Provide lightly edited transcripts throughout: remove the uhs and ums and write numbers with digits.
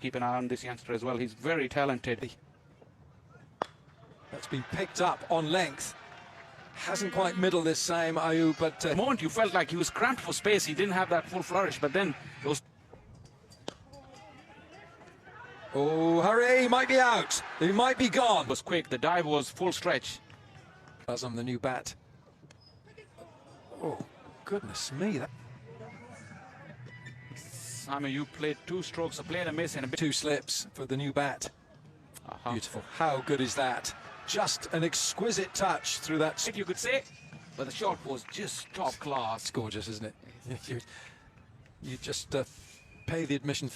keep an eye on this youngster as well. He's very talented. That's been picked up on length. Hasn't quite middled this time, Ayub, but... the moment you felt like he was cramped for space, he didn't have that full flourish, but then those... Oh, hurry, he might be out. He might be gone. It was quick. The dive was full stretch. That's on the new bat. Oh, goodness me. Simon, you played 2 strokes, a play and a miss, and a bit... 2 slips for the new bat. Beautiful. How good is that? Just an exquisite touch through that. If you could say, but the shot was just top class. It's gorgeous, isn't it? You just pay the admission.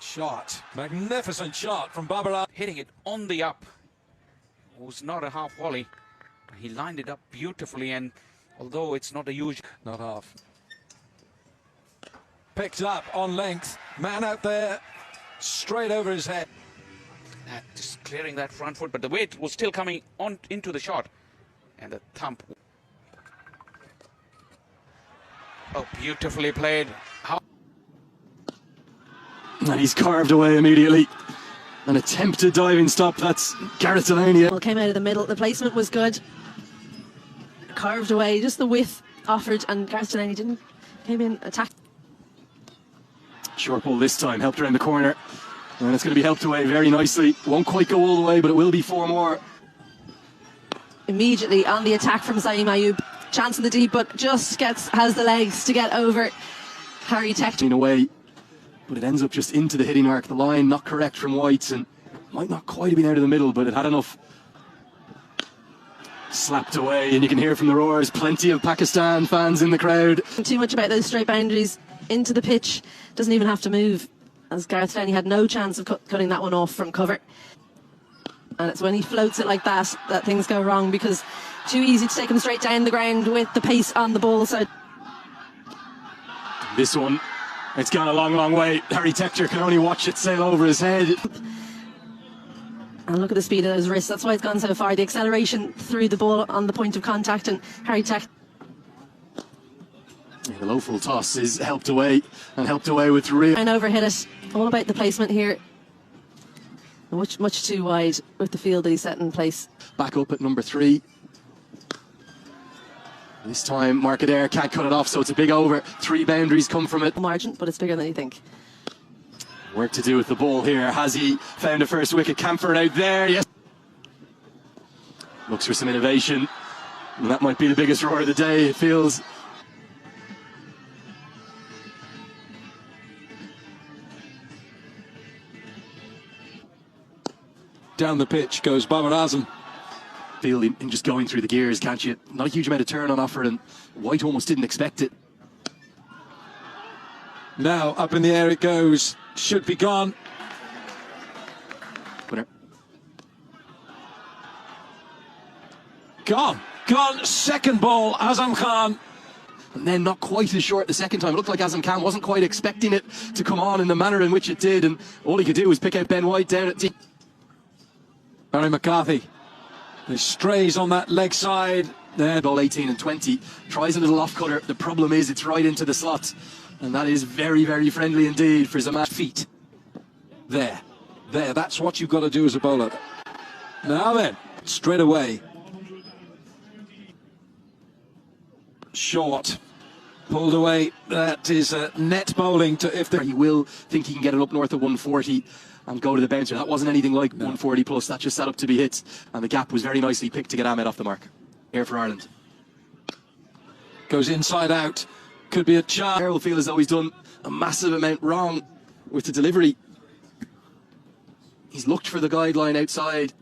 Shot. Magnificent shot from Babar. Hitting it on the up. It was not a half volley. He lined it up beautifully, and although it's not a huge... Not half. Picked up on length. Man out there. Straight over his head. Just clearing that front foot, but the weight was still coming on into the shot. And the thump. Oh, beautifully played. And he's carved away immediately. An attempted diving stop. That's Gareth Delaney. Well, came out of the middle. The placement was good. Carved away. Just the width offered, and Gareth Delaney didn't. Came in, attacked. Short ball this time, helped around the corner. And it's going to be helped away very nicely. Won't quite go all the way, but it will be 4 more. Immediately on the attack from Saeem Ayub. Chance in the deep, but just has the legs to get over Harry Tech. Away, but it ends up just into the hitting arc. The line not correct from Whites, and might not quite have been out of the middle, but it had enough. Slapped away, and you can hear from the roars. Plenty of Pakistan fans in the crowd. Too much about those straight boundaries into the pitch. Doesn't even have to move, as Gareth Delaney had no chance of cutting that one off from cover. And it's when he floats it like that that things go wrong, because too easy to take him straight down the ground with the pace on the ball. So this one, it's gone a long way. Harry Tector can only watch it sail over his head. And look at the speed of those wrists. That's why it's gone so far. The acceleration through the ball on the point of contact, and Harry Tector. The low full toss is helped away, and helped away with real. And overhit it. All about the placement here. Much too wide with the field that he set in place. Back up at number 3. This time Mark Adair can't cut it off, so it's a big over. 3 boundaries come from it. Margin, but it's bigger than you think. Work to do with the ball here. Has he found a first wicket? Camphor out there, yes. Looks for some innovation. And that might be the biggest roar of the day, it feels. Down the pitch goes Babar Azam. Feel in just going through the gears, can't you? Not a huge amount of turn on offer, and White almost didn't expect it. Now up in the air it goes. Should be gone. Winner. Gone. Second ball, Azam Khan. And then not quite as short the second time. It looked like Azam Khan wasn't quite expecting it to come on in the manner in which it did, and all he could do was pick out Ben White down at deep. Barry McCarthy. He strays on that leg side. There. Ball 18 and 20. Tries a little off cutter. The problem is it's right into the slot. And that is very friendly indeed for Zaman. Feet. There. That's what you've got to do as a bowler. Now then, straight away. Short. Pulled away. That is net bowling to if he will think he can get it up north of 140 and go to the bouncer. That wasn't anything like 140 plus. That just set up to be hit. And the gap was very nicely picked to get Ahmed off the mark. Here for Ireland. Goes inside out. Could be a chance. Will feel as though he's done a massive amount wrong with the delivery. He's looked for the guideline outside.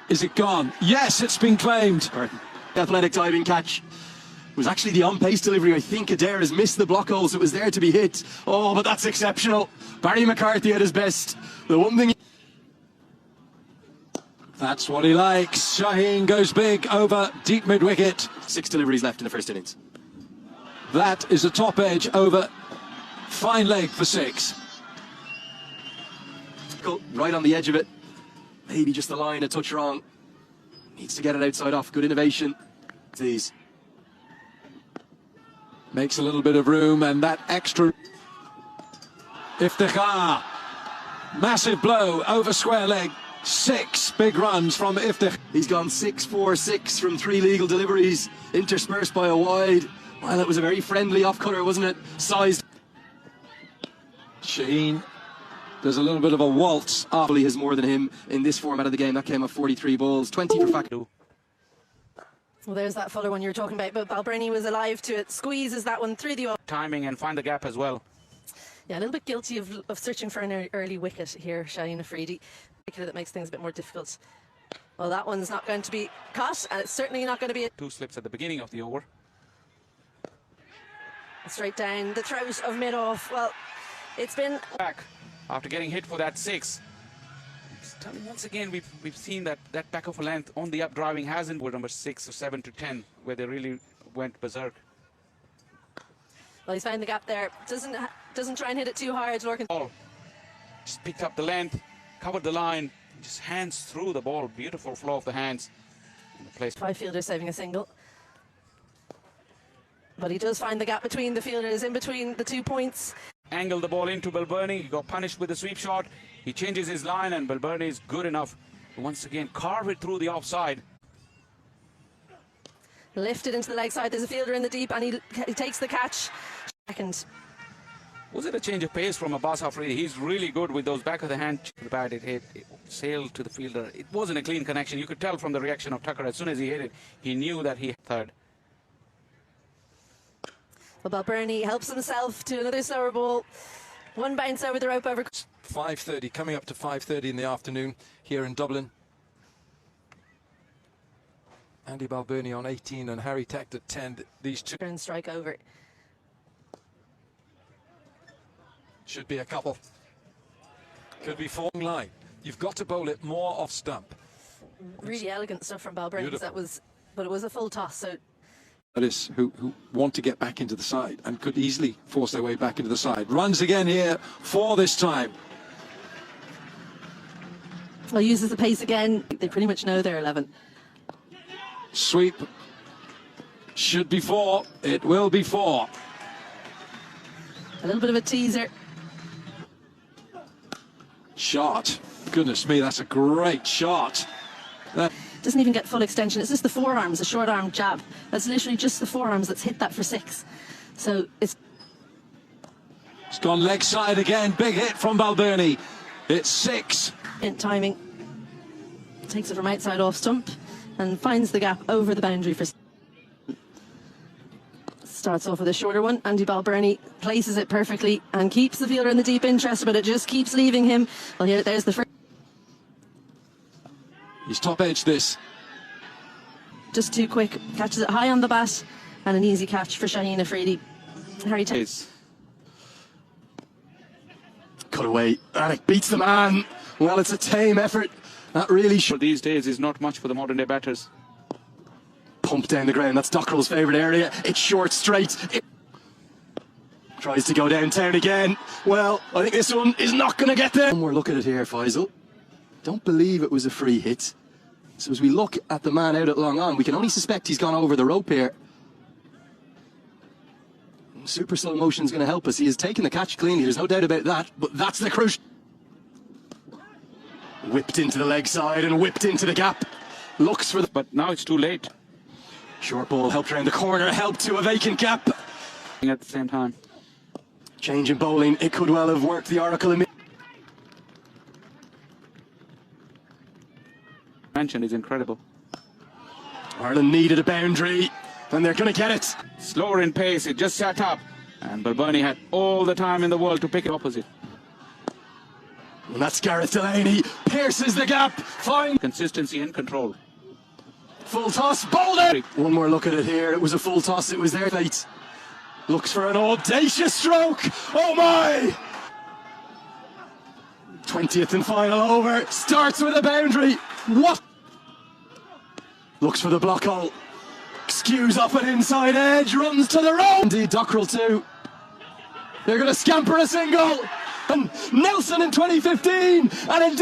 Is it gone? Yes, it's been claimed. Athletic diving catch. It was actually the on-pace delivery. I think Adair has missed the block hole, so it was there to be hit. Oh, but that's exceptional. Barry McCarthy at his best. The one thing... That's what he likes. Shaheen goes big over deep mid-wicket. 6 deliveries left in the first innings. That is a top edge over. Fine leg for 6. Right on the edge of it. Maybe just the line a touch wrong. Needs to get it outside off. Good innovation. These. Makes a little bit of room, and that extra... Iftikhar. Massive blow over square leg. 6 big runs from Iftikhar. He's gone 6-4-6 from 3 legal deliveries, interspersed by a wide. Well, it was a very friendly off-cutter, wasn't it? Sized. Shaheen does a little bit of a waltz up. He has more than him in this format of the game. That came off 43 balls, 20 for Fakir. Well, there's that Fuller one you were talking about, but Balbirnie was alive to it. Squeezes that one through the... Timing and find the gap as well. Yeah, a little bit guilty of searching for an early wicket here, Shaheen Afridi. That makes things a bit more difficult. Well, that one's not going to be caught, and it's certainly not going to be... 2 slips at the beginning of the over. Straight down the throat of mid-off. Well, it's been... Back after getting hit for that 6. Once again, we've seen that back of a length on the up driving hasn't with number 6 or 7 to 10, where they really went berserk. Well, he's found the gap there. Doesn't try and hit it too hard. Lorcan just picked up the length, covered the line, just hands through the ball. Beautiful flow of the hands. In the place. 5 fielders saving a single. But he does find the gap between the fielders, in between the 2 points. Angled the ball into Balbirnie. He got punished with a sweep shot. He changes his line, and Balbirnie is good enough to once again carve it through the offside. Lifted into the leg side. There's a fielder in the deep, and he takes the catch. Second. Was it a change of pace from Abbas Afridi? He's really good with those back of the hand. The bat it sailed to the fielder. It wasn't a clean connection. You could tell from the reaction of Tucker. As soon as he hit it, he knew that he third. Well, Balbirnie helps himself to another slower ball. One bounce over the rope over. 5:30, coming up to 5:30 in the afternoon here in Dublin. Andy Balbirnie on 18 and Harry Techt at 10. These two And strike over. should be a couple. Could be falling line. You've got to bowl it more off stump. Really elegant stuff from Balbirnie. That was, but it was a full toss. So Who want to get back into the side and could easily force their way back into the side. Runs again here for this time. well, uses the pace again. They pretty much know they're 11. Sweep. Should be 4. It will be 4. A little bit of a teaser. Shot. Goodness me, that's a great shot. That Doesn't even get full extension. It's just the forearms, a short arm jab. That's literally just the forearms that's hit that for 6. So it's gone leg side again. Big hit from Balbirnie. It's 6. in timing. Takes it from outside off stump and finds the gap over the boundary for... Starts off with a shorter one. Andy Balbirnie places it perfectly and keeps the fielder in the deep interest, but it just keeps leaving him. Well, there's the first. He's top edge this. Just too quick. Catches it high on the bat and an easy catch for Shaheen Afridi. Harry Techt. Cut away. And it beats the man. Well, it's a tame effort. That really For these days is not much for the modern day batters. pump down the ground. That's Dockrell's favourite area. It's short straight. It tries to go downtown again. Well, I think this one is not going to get there. One more look at it here, Faisal. Don't believe it was a free hit. So as we look at the man out at long on, we can only suspect he's gone over the rope here. Super slow motion is going to help us. He has taken the catch cleanly, there's no doubt about that, but that's the crucial. Whipped into the leg side and whipped into the gap. Looks for the... But now it's too late. Short ball helped around the corner, helped to a vacant gap. At the same time. Change in bowling, it could well have worked the Oracle in... Mention is incredible. Ireland needed a boundary, and they're going to get it. Slower in pace, it just sat up. And Balbirnie had all the time in the world to pick it opposite. And that's Gareth Delaney, pierces the gap, fine. Consistency and control. Full toss, bowled out. One more look at it here, it was a full toss, it was there late. Looks for an audacious stroke, oh my! 20th and final over, starts with a boundary. What? Looks for the block hole. Skews up an inside edge, runs to the road. Indeed, Dockrell too. They're going to scamper a single. And Nelson in 2015. And indeed.